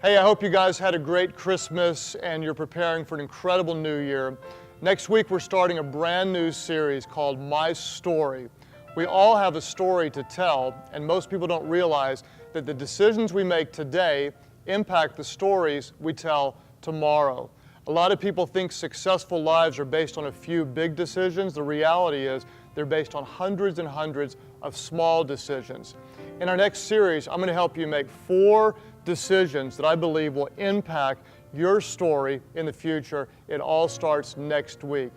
Hey, I hope you guys had a great Christmas and you're preparing for an incredible new year. Next week, we're starting a brand new series called My Story. We all have a story to tell, and most people don't realize that the decisions we make today impact the stories we tell tomorrow. A lot of people think successful lives are based on a few big decisions. The reality is they're based on hundreds and hundreds of small decisions. In our next series, I'm going to help you make 4 decisions that I believe will impact your story in the future. It all starts next week.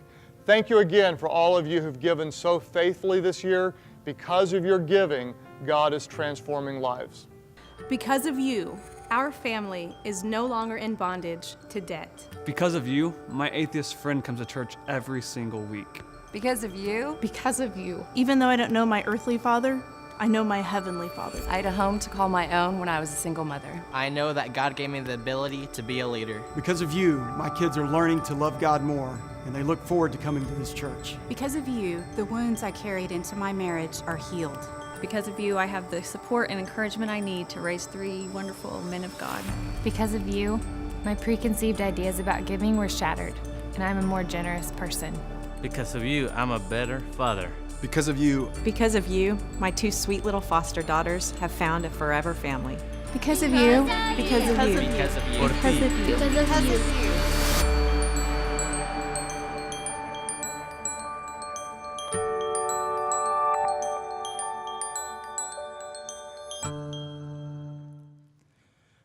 Thank you again for all of you who've given so faithfully this year. Because of your giving, God is transforming lives. Because of you, our family is no longer in bondage to debt. Because of you, my atheist friend comes to church every single week. Because of you, Even though I don't know my earthly father, I know my heavenly Father. I had a home to call my own when I was a single mother. I know that God gave me the ability to be a leader. Because of you, my kids are learning to love God more, and they look forward to coming to this church. Because of you, the wounds I carried into my marriage are healed. Because of you, I have the support and encouragement I need to raise 3 wonderful men of God. Because of you, my preconceived ideas about giving were shattered, and I'm a more generous person. Because of you, I'm a better father. Because of you, my 2 sweet little foster daughters have found a forever family. Because of you. Because of you. Because of you. Because of you. Because of you.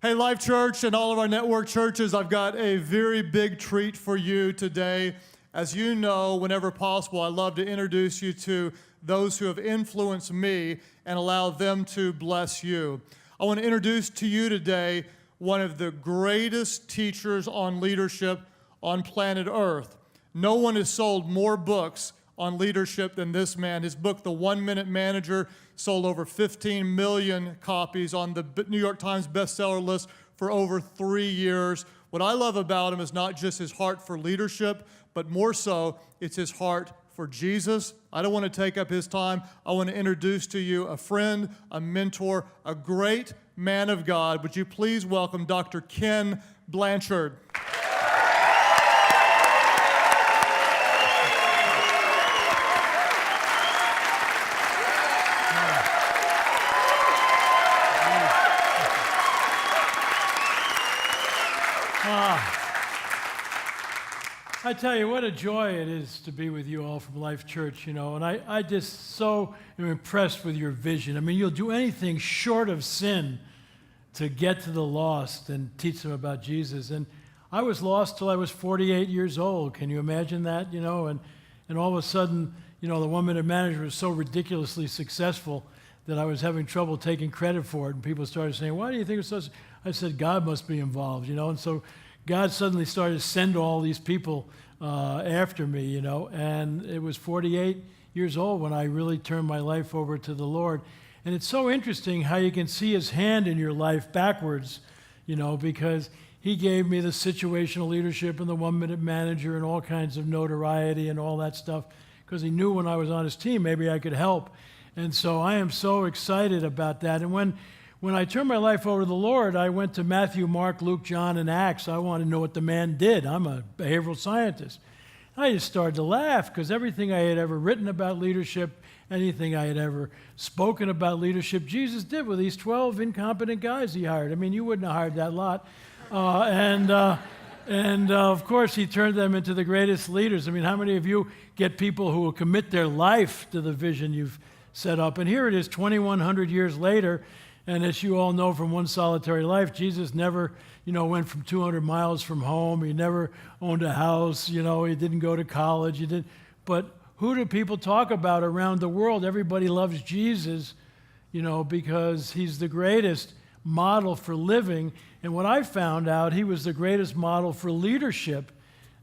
Hey, Life Church and all of our network churches, I've got a very big treat for you today. As you know, whenever possible, I love to introduce you to those who have influenced me and allow them to bless you. I want to introduce to you today one of the greatest teachers on leadership on planet Earth. No one has sold more books on leadership than this man. His book, The 1 Minute Manager, sold over 15 million copies on the New York Times bestseller list for over 3 years. What I love about him is not just his heart for leadership, but more so, it's his heart for Jesus. I don't want to take up his time. I want to introduce to you a friend, a mentor, a great man of God. Would you please welcome Dr. Ken Blanchard. I tell you, what a joy it is to be with you all from Life Church, and I just so am impressed with your vision. I mean, you'll do anything short of sin to get to the lost and teach them about Jesus. And I was lost till I was 48 years old. Can you imagine that, And all of a sudden, the 1 Minute Manager was so ridiculously successful that I was having trouble taking credit for it. And people started saying, why do you think it's so? I said, God must be involved, And so God suddenly started to send all these people after me, and it was 48 years old when I really turned my life over to the Lord. And it's so interesting how you can see his hand in your life backwards, because he gave me the situational leadership and the 1 Minute Manager and all kinds of notoriety and all that stuff, because he knew when I was on his team, maybe I could help. And so I am so excited about that. And when I turned my life over to the Lord, I went to Matthew, Mark, Luke, John, and Acts. I wanted to know what the man did. I'm a behavioral scientist. I just started to laugh because everything I had ever written about leadership, anything I had ever spoken about leadership, Jesus did with these 12 incompetent guys he hired. I mean, you wouldn't have hired that lot. Of course, he turned them into the greatest leaders. I mean, how many of you get people who will commit their life to the vision you've set up? And here it is, 2,100 years later. And as you all know from One Solitary Life, Jesus never, went from 200 miles from home. He never owned a house. He didn't go to college. But who do people talk about around the world? Everybody loves Jesus, because he's the greatest model for living. And what I found out, he was the greatest model for leadership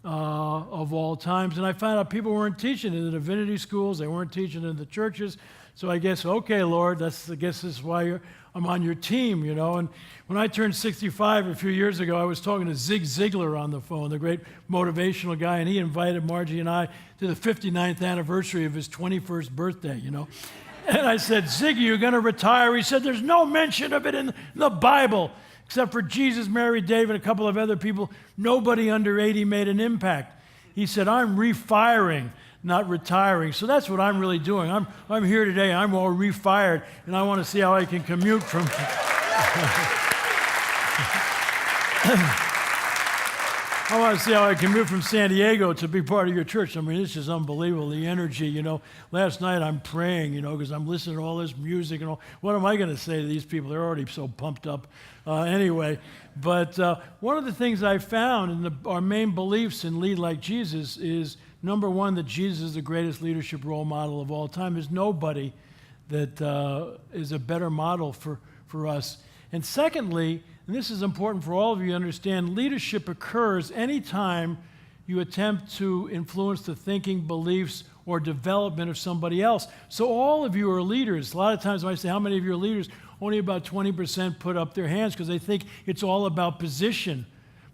of all times. And I found out people weren't teaching in the divinity schools. They weren't teaching in the churches. So I guess, okay, Lord, I guess this is why I'm on your team, And when I turned 65 a few years ago, I was talking to Zig Ziglar on the phone, the great motivational guy, and he invited Margie and I to the 59th anniversary of his 21st birthday, And I said, Ziggy, you're going to retire? He said, there's no mention of it in the Bible. Except for Jesus, Mary, David, a couple of other people, nobody under 80 made an impact. He said, I'm refiring, not retiring. So that's what I'm really doing. I'm here today. I'm all refired, and I want to see how I can commute from... I want to see how I can move from San Diego to be part of your church. I mean, this is unbelievable, the energy, you know. Last night I'm praying, you know, because I'm listening to all this music and all. What am I going to say to these people? They're already so pumped up anyway. But one of the things I found in our main beliefs in Lead Like Jesus is, number one, that Jesus is the greatest leadership role model of all time. There's nobody that is a better model for us. And secondly, and this is important for all of you to understand, leadership occurs anytime you attempt to influence the thinking, beliefs, or development of somebody else. So all of you are leaders. A lot of times when I say, how many of you are leaders? Only about 20% put up their hands because they think it's all about position.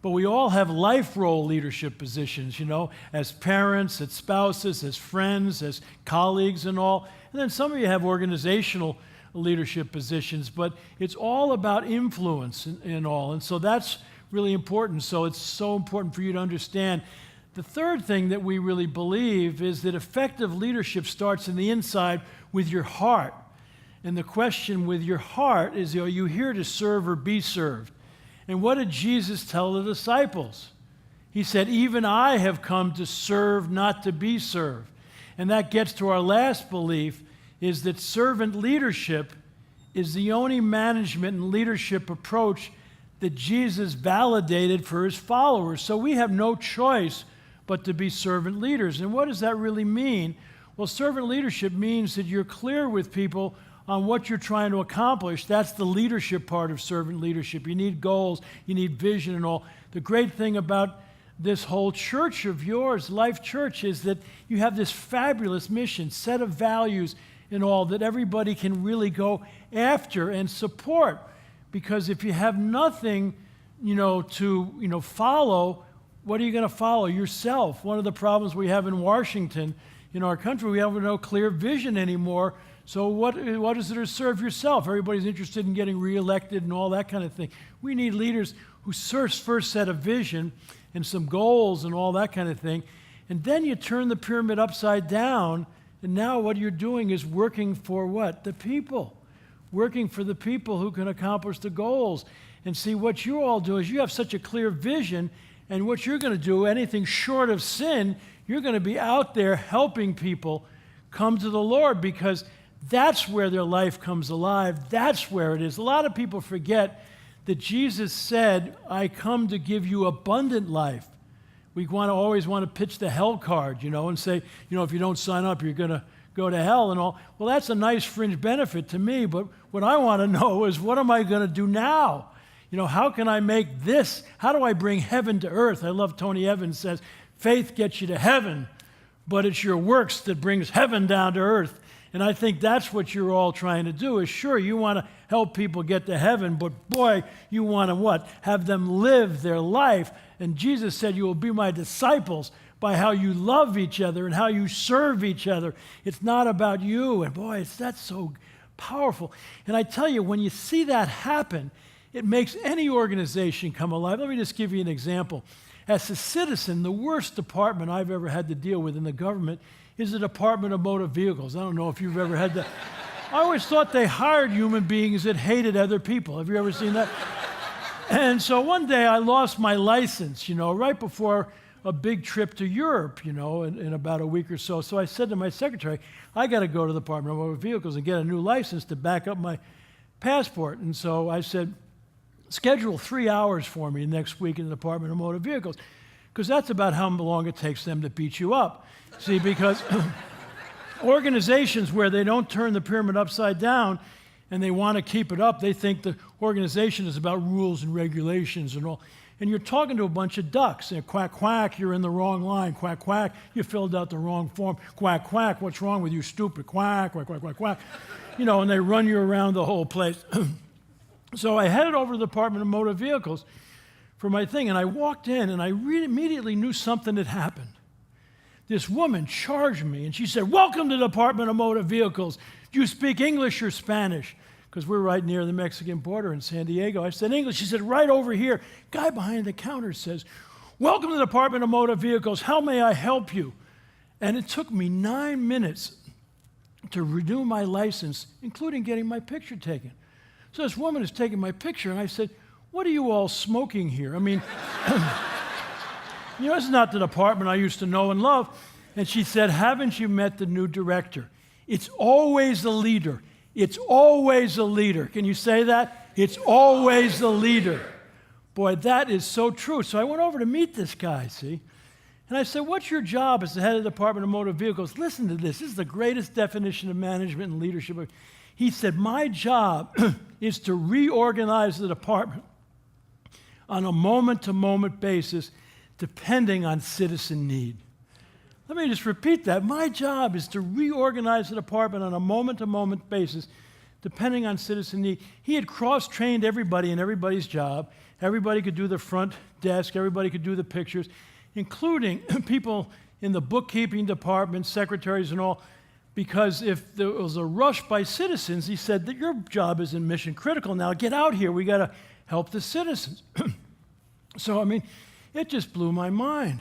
But we all have life role leadership positions, you know, as parents, as spouses, as friends, as colleagues and all. And then some of you have organizational leadership positions, but it's all about influence and all. And so that's really important. So it's so important for you to understand. The third thing that we really believe is that effective leadership starts in the inside with your heart. And the question with your heart is, are you here to serve or be served? And what did Jesus tell the disciples? He said, even I have come to serve, not to be served. And that gets to our last belief, is that servant leadership is the only management and leadership approach that Jesus validated for his followers. So we have no choice but to be servant leaders. And what does that really mean? Well, servant leadership means that you're clear with people on what you're trying to accomplish. That's the leadership part of servant leadership. You need goals, you need vision and all. The great thing about this whole church of yours, Life Church, is that you have this fabulous mission, set of values and all that everybody can really go after and support. Because if you have nothing, to follow, what are you going to follow? Yourself. One of the problems we have in Washington, in our country, we have no clear vision anymore. So what is it to serve yourself? Everybody's interested in getting reelected and all that kind of thing. We need leaders who first set a vision and some goals and all that kind of thing. And then you turn the pyramid upside down, and now what you're doing is working for what? The people. Working for the people who can accomplish the goals. And see, what you all do is you have such a clear vision, and what you're going to do, anything short of sin, you're going to be out there helping people come to the Lord, because that's where their life comes alive. That's where it is. A lot of people forget that Jesus said, I come to give you abundant life. We always want to pitch the hell card, and say, if you don't sign up, you're going to go to hell and all. Well, that's a nice fringe benefit to me, but what I want to know is, what am I going to do now? How can I make this? How do I bring heaven to earth? I love Tony Evans says, faith gets you to heaven, but it's your works that brings heaven down to earth. And I think that's what you're all trying to do, is sure, you want to help people get to heaven, but boy, you want to what? Have them live their life. And Jesus said, you will be my disciples by how you love each other and how you serve each other. It's not about you. And boy, that's so powerful. And I tell you, when you see that happen, it makes any organization come alive. Let me just give you an example. As a citizen, the worst department I've ever had to deal with in the government is the Department of Motor Vehicles. I don't know if you've ever had that. I always thought they hired human beings that hated other people. Have you ever seen that? And so one day I lost my license, right before a big trip to Europe, in about a week or so. So I said to my secretary, I got to go to the Department of Motor Vehicles and get a new license to back up my passport. And so I said, schedule 3 hours for me next week in the Department of Motor Vehicles, because that's about how long it takes them to beat you up. See, because organizations where they don't turn the pyramid upside down and they want to keep it up, they think the organization is about rules and regulations and all. And you're talking to a bunch of ducks. And quack, quack, you're in the wrong line. Quack, quack, you filled out the wrong form. Quack, quack, what's wrong with you, stupid? Quack, quack, quack, quack, quack. And they run you around the whole place. So I headed over to the Department of Motor Vehicles for my thing, and I walked in, and I immediately knew something had happened. This woman charged me, and she said, welcome to the Department of Motor Vehicles. Do you speak English or Spanish? because we're right near the Mexican border in San Diego. I said, English. She said, right over here. Guy behind the counter says, welcome to the Department of Motor Vehicles. How may I help you? And it took me 9 minutes to renew my license, including getting my picture taken. So this woman is taking my picture, and I said, what are you all smoking here? I mean, you know, this is not the department I used to know and love. And she said, haven't you met the new director? It's always the leader. It's always the leader. Can you say that? It's always the leader. Boy, that is so true. So I went over to meet this guy, see? And I said, what's your job as the head of the Department of Motor Vehicles? Listen to this. This is the greatest definition of management and leadership. He said, my job is to reorganize the department on a moment-to-moment basis depending on citizen need. Let me just repeat that. My job is to reorganize the department on a moment-to-moment basis depending on citizen need. He had cross-trained everybody in everybody's job. Everybody could do the front desk. Everybody could do the pictures, including people in the bookkeeping department, secretaries and all, because if there was a rush by citizens, he said that your job isn't mission critical. Now get out here. We got to help the citizens. So, I mean, it just blew my mind.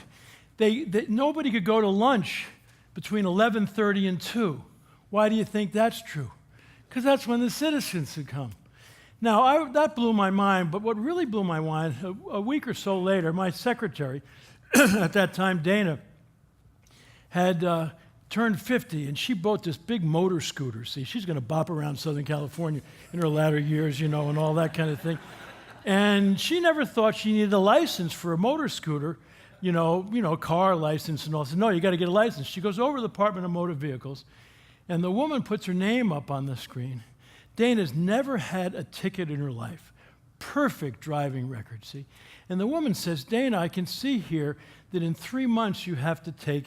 Nobody could go to lunch between 11:30 and 2. Why do you think that's true? Because that's when the citizens would come. Now, that blew my mind, but what really blew my mind, a week or so later, my secretary, at that time, Dana, had turned 50, and she bought this big motor scooter. See, she's going to bop around Southern California in her latter years, you know, and all that kind of thing. And she never thought she needed a license for a motor scooter, you know, car license and all. So, no, you got to get a license. She goes over to the Department of Motor Vehicles, and the woman puts her name up on the screen. Dana's never had a ticket in her life. Perfect driving record, see? And the woman says, Dana, I can see here that in 3 months you have to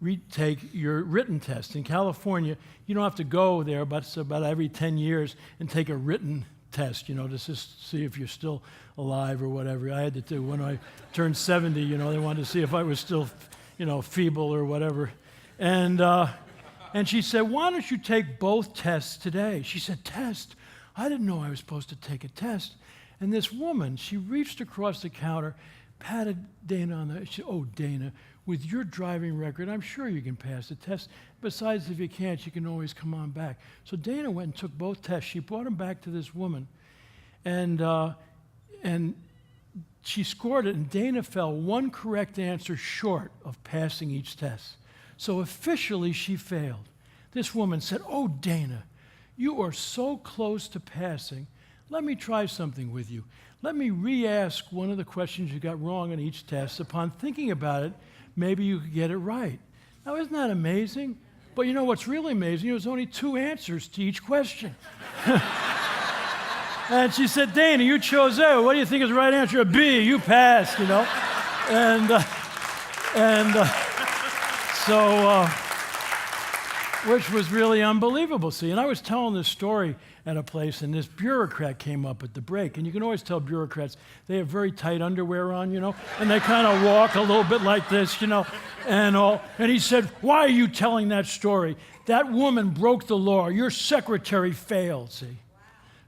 retake your written test. In California, you don't have to go there about every 10 years and take a written test, you know, to just see if you're still alive or whatever. I had to do when I turned 70, you know, they wanted to see if I was still, you know, feeble or whatever. And she said, why don't you take both tests today? She said, test? I didn't know I was supposed to take a test. And this woman, she reached across the counter, patted Dana on the, she said, oh, Dana, with your driving record, I'm sure you can pass the test. Besides, if you can't, you can always come on back. So Dana went and took both tests. She brought them back to this woman, and she scored it, and Dana fell one correct answer short of passing each test. So officially, she failed. This woman said, oh, Dana, you are so close to passing. Let me try something with you. Let me re-ask one of the questions you got wrong on each test. Upon thinking about it, maybe you could get it right. Now, isn't that amazing? But you know what's really amazing? There's only 2 answers to each question. And she said, Dana, you chose A. What do you think is the right answer? B. You passed, you know. So, which was really unbelievable, see. And I was telling this story at a place, and this bureaucrat came up at the break. And you can always tell bureaucrats, they have very tight underwear on, you know, and they kind of walk a little bit like this, you know, and all. And he said, why are you telling that story? That woman broke the law. Your secretary failed, see.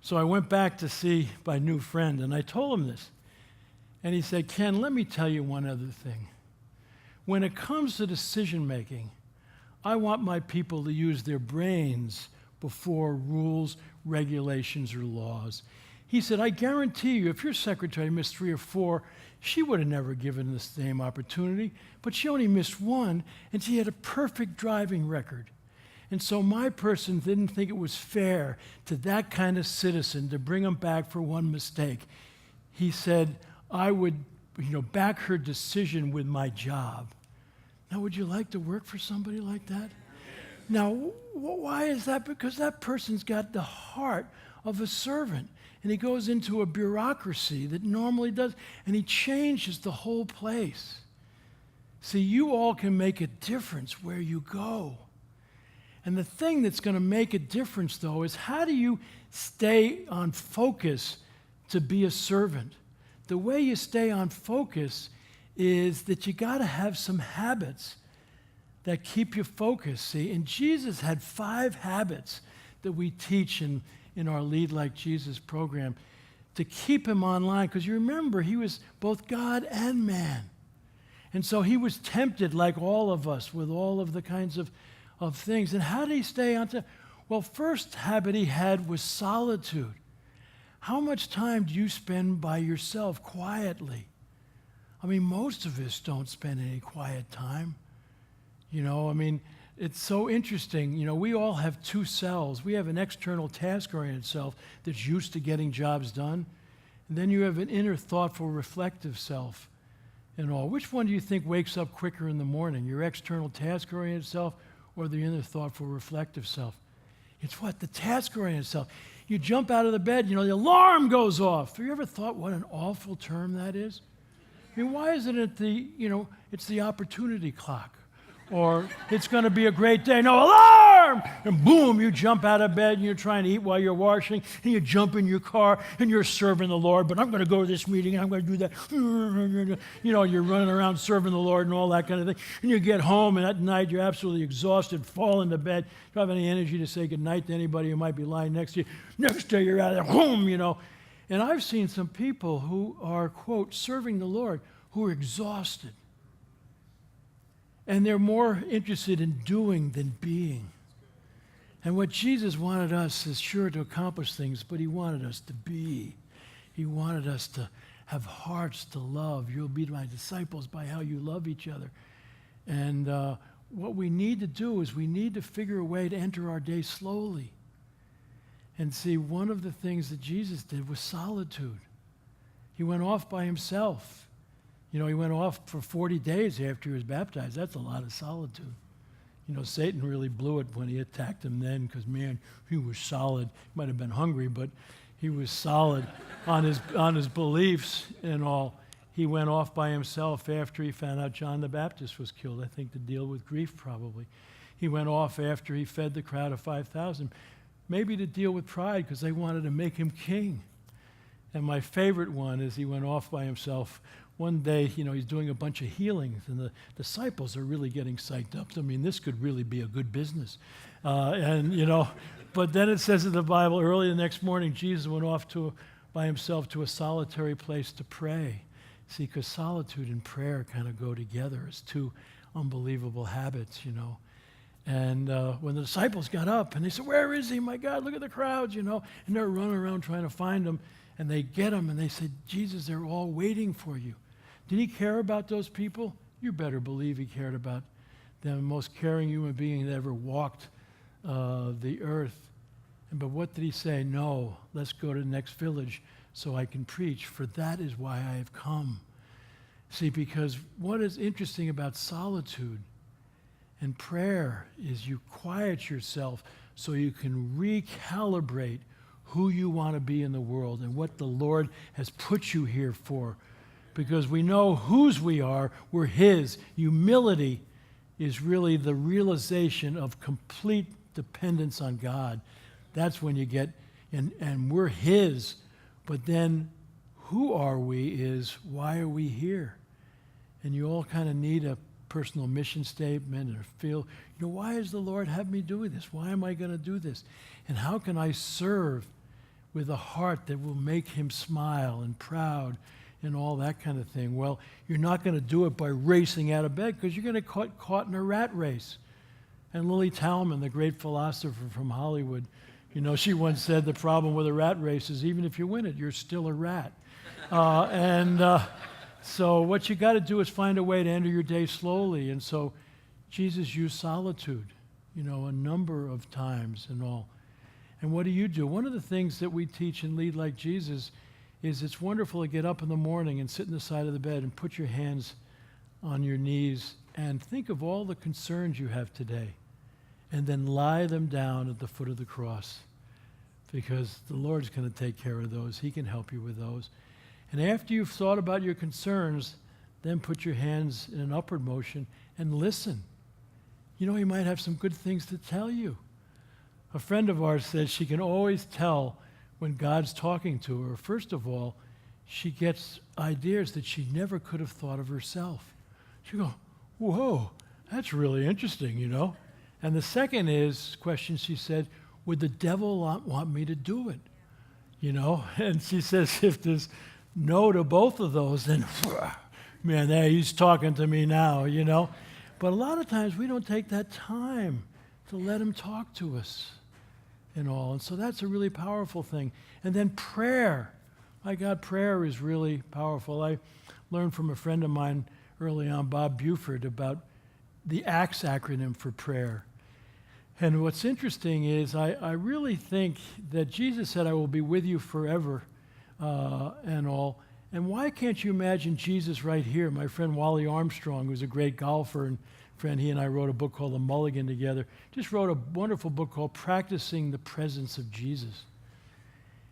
So I went back to see my new friend, and I told him this. And he said, Ken, let me tell you one other thing. When it comes to decision making, I want my people to use their brains before rules, regulations, or laws. He said, I guarantee you, if your secretary missed 3 or 4, she would have never given the same opportunity, but she only missed 1, and she had a perfect driving record. And so my person didn't think it was fair to that kind of citizen to bring him back for 1 mistake. He said, I would, back her decision with my job. Now, would you like to work for somebody like that? Now, why is that? Because that person's got the heart of a servant, and he goes into a bureaucracy that normally does, and he changes the whole place. See, you all can make a difference where you go. And the thing that's going to make a difference, though, is how do you stay on focus to be a servant? The way you stay on focus is that you got to have some habits that keep you focused, see? And Jesus had 5 habits that we teach in in our Lead Like Jesus program to keep him online, because you remember, he was both God and man. And so he was tempted like all of us with all of the kinds of things. And how did he stay on top? Well, first habit he had was solitude. How much time do you spend by yourself quietly? I mean, most of us don't spend any quiet time. You know, I mean, it's so interesting. You know, we all have two selves. We have an external task-oriented self that's used to getting jobs done. And then you have an inner, thoughtful, reflective self and all. Which one do you think wakes up quicker in the morning? Your external task-oriented self or the inner, thoughtful, reflective self? It's what? The task-oriented self. You jump out of the bed, you know, the alarm goes off. Have you ever thought what an awful term that is? I mean, why isn't it it's the opportunity clock? Or it's going to be a great day. No, alarm! And boom, you jump out of bed and you're trying to eat while you're washing, and you jump in your car and you're serving the Lord, but I'm going to go to this meeting and I'm going to do that. You know, you're running around serving the Lord and all that kind of thing. And you get home and at night you're absolutely exhausted, fall into bed, don't have any energy to say goodnight to anybody who might be lying next to you. Next day you're out of there, boom, you know. And I've seen some people who are, quote, serving the Lord, who are exhausted. And they're more interested in doing than being. And what Jesus wanted us is sure to accomplish things, but he wanted us to be. He wanted us to have hearts to love. You'll be my disciples by how you love each other. And what we need to do is we need to figure a way to enter our day slowly. And see, one of the things that Jesus did was solitude. He went off by himself. You know, he went off for 40 days after he was baptized. That's a lot of solitude. You know, Satan really blew it when he attacked him then because, man, he was solid. He might have been hungry, but he was solid on his beliefs and all. He went off by himself after he found out John the Baptist was killed, I think to deal with grief probably. He went off after he fed the crowd of 5,000, maybe to deal with pride because they wanted to make him king. And my favorite one is he went off by himself. One day, you know, he's doing a bunch of healings, and the disciples are really getting psyched up. I mean, this could really be a good business. You know, but then it says in the Bible, early the next morning, Jesus went off by himself to a solitary place to pray. See, because solitude and prayer kind of go together as two unbelievable habits, you know. And when the disciples got up, and they said, "Where is he? My God, look at the crowds," you know. And they're running around trying to find him. And they get him, and they said, "Jesus, they're all waiting for you." Did he care about those people? You better believe he cared about them, the most caring human being that ever walked the earth. But what did he say? "No, let's go to the next village so I can preach, for that is why I have come." See, because what is interesting about solitude and prayer is you quiet yourself so you can recalibrate who you want to be in the world and what the Lord has put you here for. Because we know whose we are, we're his. Humility is really the realization of complete dependence on God. That's when you get, and we're his. But then who are we is why are we here? And you all kind of need a personal mission statement or feel, you know, why does the Lord have me doing this? Why am I going to do this? And how can I serve with a heart that will make him smile and proud and all that kind of thing? Well, you're not going to do it by racing out of bed because you're going to get caught in a rat race. And Lily Talman, the great philosopher from Hollywood, you know, she once said the problem with a rat race is even if you win it, you're still a rat. So what you got to do is find a way to enter your day slowly. And so Jesus used solitude, you know, a number of times and all. And what do? One of the things that we teach and lead like Jesus is it's wonderful to get up in the morning and sit in the side of the bed and put your hands on your knees and think of all the concerns you have today and then lie them down at the foot of the cross because the Lord's going to take care of those. He can help you with those. And after you've thought about your concerns, then put your hands in an upward motion and listen. You know, he might have some good things to tell you. A friend of ours says she can always tell when God's talking to her. First of all, she gets ideas that she never could have thought of herself. She goes, "Whoa, that's really interesting, you know." And the second question she said, would the devil want me to do it? You know? And she says, if there's no to both of those, then, man, there he's talking to me now, you know? But a lot of times we don't take that time to let him talk to us and all. And so that's a really powerful thing. And then prayer. My God, prayer is really powerful. I learned from a friend of mine early on, Bob Buford, about the ACTS acronym for prayer. And what's interesting is I really think that Jesus said, I will be with you forever and all. And why can't you imagine Jesus right here? My friend Wally Armstrong, who's a great golfer and friend, he and I wrote a book called The Mulligan together, just wrote a wonderful book called Practicing the Presence of Jesus.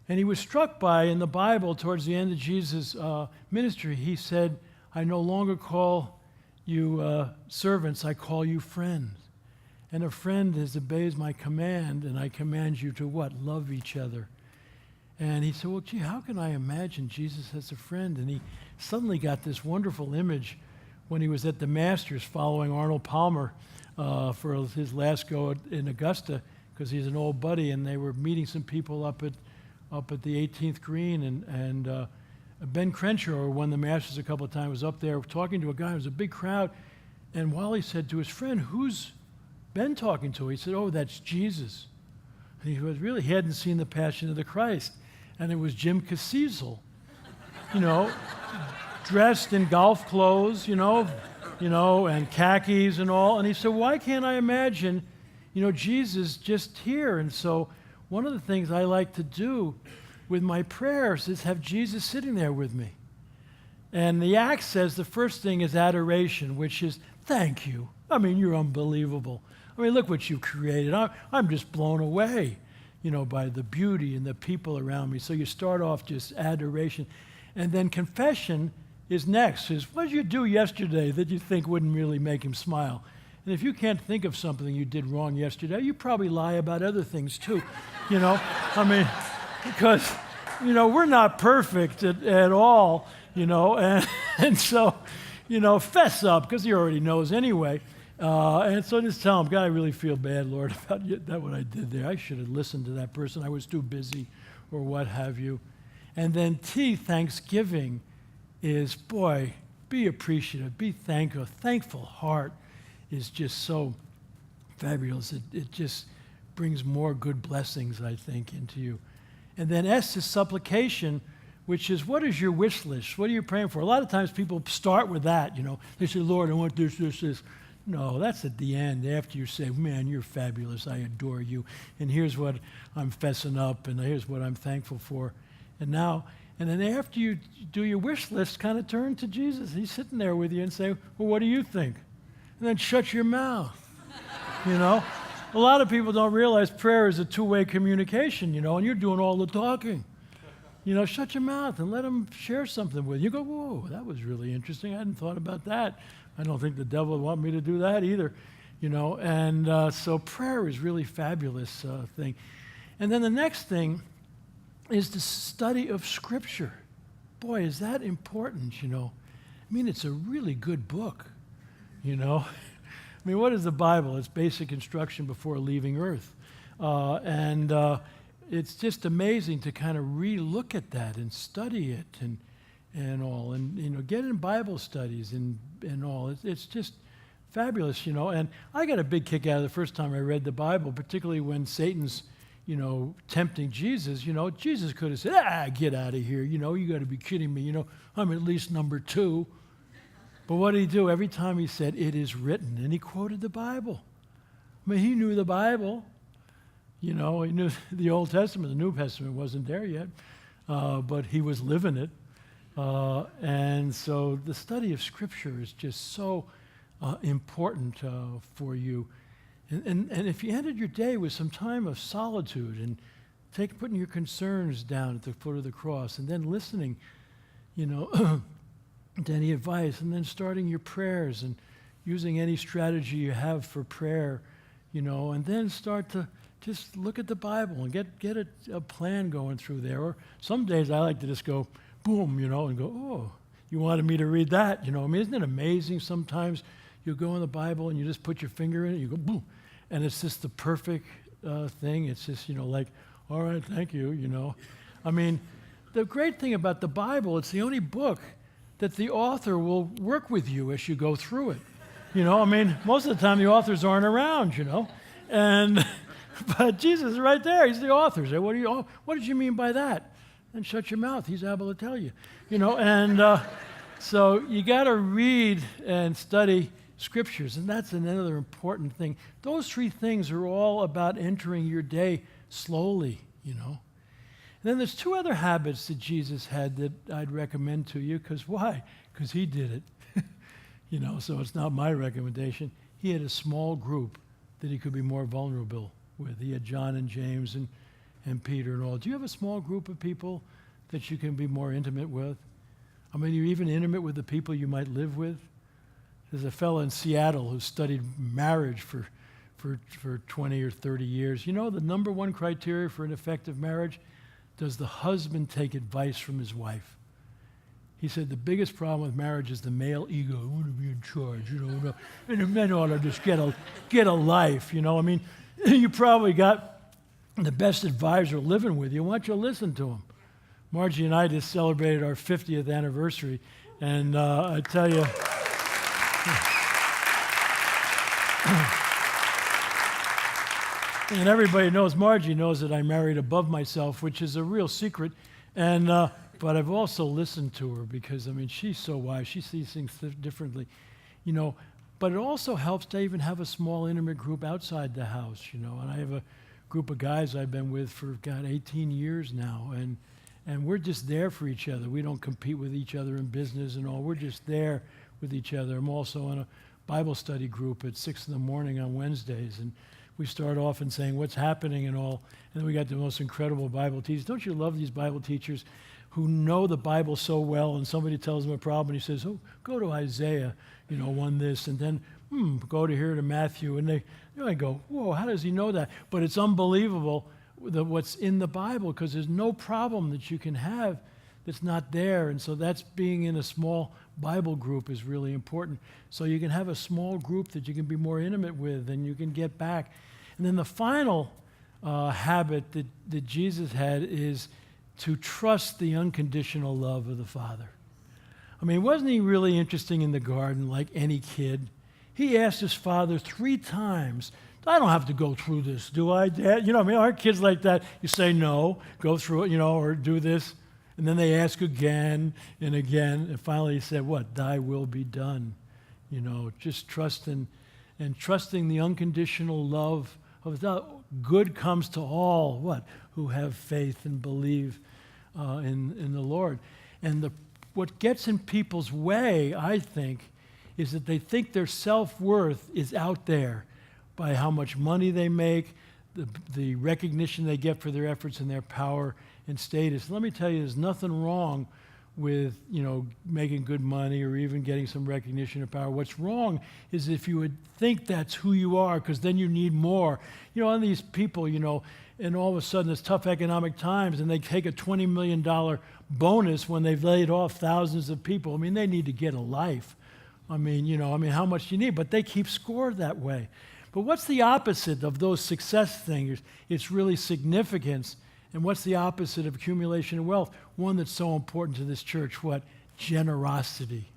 And he was struck by, in the Bible, towards the end of Jesus' ministry, he said, I no longer call you servants, I call you friends. And a friend obeys my command, and I command you to what? Love each other. And he said, well, gee, how can I imagine Jesus as a friend? And he suddenly got this wonderful image when he was at the Masters following Arnold Palmer for his last go in Augusta, because he's an old buddy, and they were meeting some people up at the 18th green, and Ben Crenshaw, who won the Masters a couple of times, was up there talking to a guy. It was a big crowd, and Wally said to his friend, who's Ben talking to? He said, oh, that's Jesus. And he hadn't seen the Passion of the Christ. And it was Jim Caviezel, you know, dressed in golf clothes, you know, and khakis and all. And he said, why can't I imagine, Jesus just here? And so one of the things I like to do with my prayers is have Jesus sitting there with me. And the Acts says the first thing is adoration, which is thank you. I mean, you're unbelievable. I mean, look what you created. I'm just blown away, by the beauty and the people around me. So you start off just adoration. And then confession is next. Is what did you do yesterday that you think wouldn't really make him smile? And if you can't think of something you did wrong yesterday, you probably lie about other things too, I mean, because, we're not perfect at all, and so, fess up, because he already knows anyway. And so just tell him, God, I really feel bad, Lord, about that what I did there. I should have listened to that person. I was too busy, or what have you. And then thanksgiving is, boy, be appreciative, be thankful. A thankful heart is just so fabulous. It just brings more good blessings, I think, into you. And then S is supplication, which is, what is your wish list? What are you praying for? A lot of times people start with that, They say, Lord, I want this, this, this. No, that's at the end, after you say, man, you're fabulous, I adore you, and here's what I'm fessing up, and here's what I'm thankful for. And then after you do your wish list, kind of turn to Jesus. He's sitting there with you and say, well, what do you think? And then shut your mouth, A lot of people don't realize prayer is a two-way communication, and you're doing all the talking. Shut your mouth and let him share something with you. You go, whoa, that was really interesting. I hadn't thought about that. I don't think the devil would want me to do that either, And so prayer is really fabulous thing. And then the next thing is the study of Scripture. Boy, is that important, I mean, it's a really good book, I mean, what is the Bible? It's basic instruction before leaving earth. And it's just amazing to kind of re-look at that and study it and all. And, get in Bible studies and all. It's just fabulous, And I got a big kick out of the first time I read the Bible, particularly when Satan's, tempting Jesus. Jesus could have said, get out of here. You got to be kidding me. I'm at least number 2. But what did he do? Every time he said, it is written, and he quoted the Bible. I mean, he knew the Bible. He knew the Old Testament. The New Testament wasn't there yet, but he was living it. And so the study of Scripture is just so important for you. And if you ended your day with some time of solitude and putting your concerns down at the foot of the cross and then listening, to any advice, and then starting your prayers and using any strategy you have for prayer, and then start to just look at the Bible and get a plan going through there. Or some days I like to just go, boom, and go, oh, you wanted me to read that? I mean, isn't it amazing sometimes you go in the Bible and you just put your finger in it, you go, boom, and it's just the perfect thing. It's just, like, all right, thank you. I mean, the great thing about the Bible, it's the only book that the author will work with you as you go through it. I mean, most of the time the authors aren't around, and but Jesus is right there. He's the author. Say, what did you mean by that? And shut your mouth. He's able to tell you, and so you got to read and study scriptures, and that's another important thing. Those three things are all about entering your day slowly, And then there's two other habits that Jesus had that I'd recommend to you, because why? Because he did it, so it's not my recommendation. He had a small group that he could be more vulnerable with. He had John and James and Peter and all. Do you have a small group of people that you can be more intimate with? I mean, you're even intimate with the people you might live with? There's a fellow in Seattle who studied marriage for 20 or 30 years. The number one criteria for an effective marriage? Does the husband take advice from his wife? He said the biggest problem with marriage is the male ego. I want to be in charge, and the men ought to just get a life, I mean, you probably got the best advisor living with you. Why don't you listen to him? Margie and I just celebrated our 50th anniversary, and I tell you, and everybody knows, Margie knows that I married above myself, which is a real secret. And but I've also listened to her because, I mean, she's so wise. She sees things differently, But it also helps to even have a small, intimate group outside the house, And I have a group of guys I've been with for, 18 years now. And we're just there for each other. We don't compete with each other in business and all. We're just there with each other. I'm also in a Bible study group at 6 in the morning on Wednesdays. And we start off in saying what's happening and all, and then we got the most incredible Bible teachers. Don't you love these Bible teachers who know the Bible so well, and somebody tells them a problem, and he says, oh, go to Isaiah, 1 this, and then go to here to Matthew, and they go, whoa, how does he know that? But it's unbelievable that what's in the Bible, because there's no problem that you can have that's not there, and so that's being in a small Bible group is really important. So you can have a small group that you can be more intimate with, and you can get back. And then the final habit that Jesus had is to trust the unconditional love of the Father. I mean, wasn't he really interesting in the garden like any kid? He asked his father 3 times, I don't have to go through this, do I, Dad? Aren't kids like that? You say no, go through it, or do this. And then they ask again and again. And finally he said, what? Thy will be done. Just trusting the unconditional love of God. Good comes to all, what? Who have faith and believe in the Lord. And what gets in people's way, I think, is that they think their self-worth is out there by how much money they make, the recognition they get for their efforts and their power and status. Let me tell you, there's nothing wrong with, making good money or even getting some recognition or power. What's wrong is if you would think that's who you are, because then you need more. And these people, and all of a sudden it's tough economic times, and they take a $20 million bonus when they've laid off thousands of people. I mean, they need to get a life. I mean, how much do you need? But they keep score that way. But what's the opposite of those success things? It's really significance. And what's the opposite of accumulation of wealth? One that's so important to this church, what? Generosity.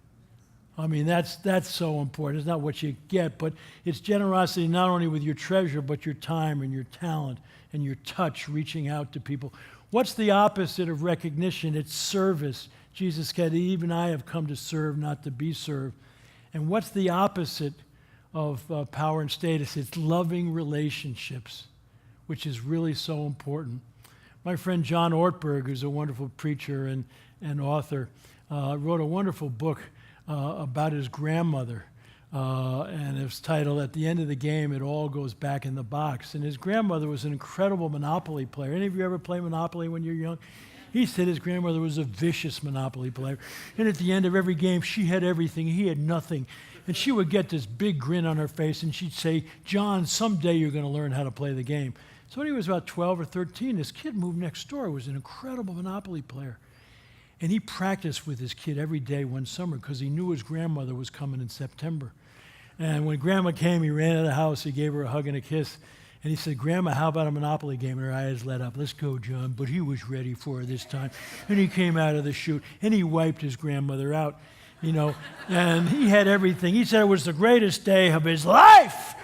I mean, that's so important. It's not what you get, but it's generosity not only with your treasure, but your time and your talent and your touch, reaching out to people. What's the opposite of recognition? It's service. Jesus said, even I have come to serve, not to be served. And what's the opposite of power and status? It's loving relationships, which is really so important. My friend John Ortberg, who's a wonderful preacher and author, wrote a wonderful book about his grandmother. And it's titled, At the End of the Game, It All Goes Back in the Box. And his grandmother was an incredible Monopoly player. Any of you ever play Monopoly when you're young? He said his grandmother was a vicious Monopoly player. And at the end of every game, she had everything. He had nothing. And she would get this big grin on her face, and she'd say, John, someday you're going to learn how to play the game. So when he was about 12 or 13, this kid moved next door. He was an incredible Monopoly player. And he practiced with his kid every day one summer because he knew his grandmother was coming in September. And when Grandma came, he ran out of the house. He gave her a hug and a kiss. And he said, Grandma, how about a Monopoly game? And her eyes lit up. Let's go, John. But he was ready for her this time. And he came out of the chute, and he wiped his grandmother out, and he had everything. He said it was the greatest day of his life.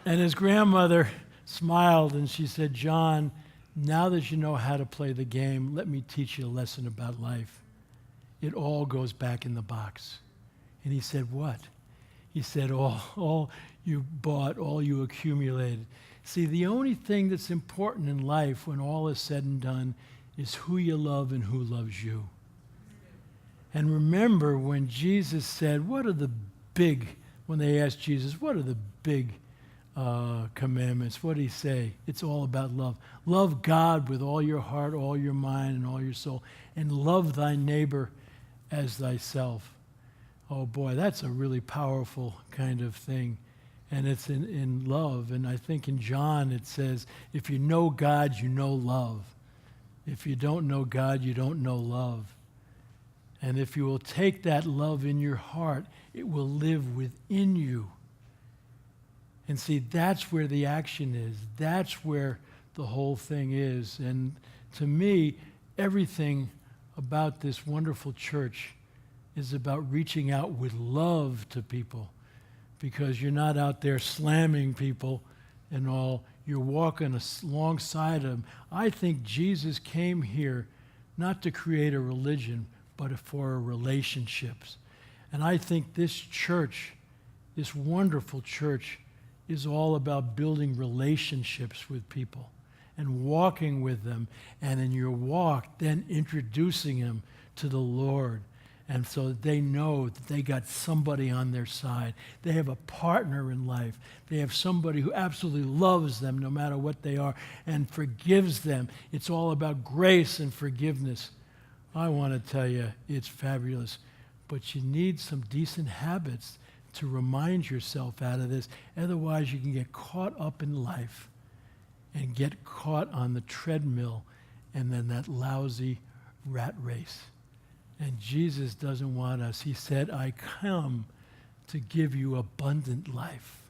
And his grandmother smiled, and she said, John, now that you know how to play the game, let me teach you a lesson about life. It all goes back in the box. And he said, what? He said, all you bought, all you accumulated. See, the only thing that's important in life when all is said and done is who you love and who loves you. And remember when Jesus said, when they asked Jesus, what are the big commandments? What did he say? It's all about love. Love God with all your heart, all your mind, and all your soul. And love thy neighbor as thyself. Oh boy, that's a really powerful kind of thing. And it's in love. And I think in John it says, if you know God, you know love. If you don't know God, you don't know love. And if you will take that love in your heart, it will live within you. And see, that's where the action is. That's where the whole thing is. And to me, everything about this wonderful church is about reaching out with love to people, because you're not out there slamming people and all. You're walking alongside them. I think Jesus came here not to create a religion, but for relationships. And I think this church, this wonderful church, is all about building relationships with people and walking with them, and in your walk, then introducing them to the Lord. And so that they know that they got somebody on their side. They have a partner in life. They have somebody who absolutely loves them no matter what they are and forgives them. It's all about grace and forgiveness. I want to tell you, it's fabulous. But you need some decent habits to remind yourself out of this. Otherwise, you can get caught up in life and get caught on the treadmill and then that lousy rat race. And Jesus doesn't want us. He said, I come to give you abundant life,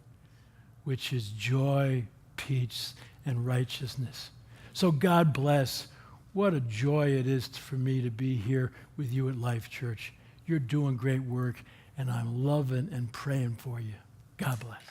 which is joy, peace, and righteousness. So God bless. What a joy it is for me to be here with you at Life Church. You're doing great work, and I'm loving and praying for you. God bless.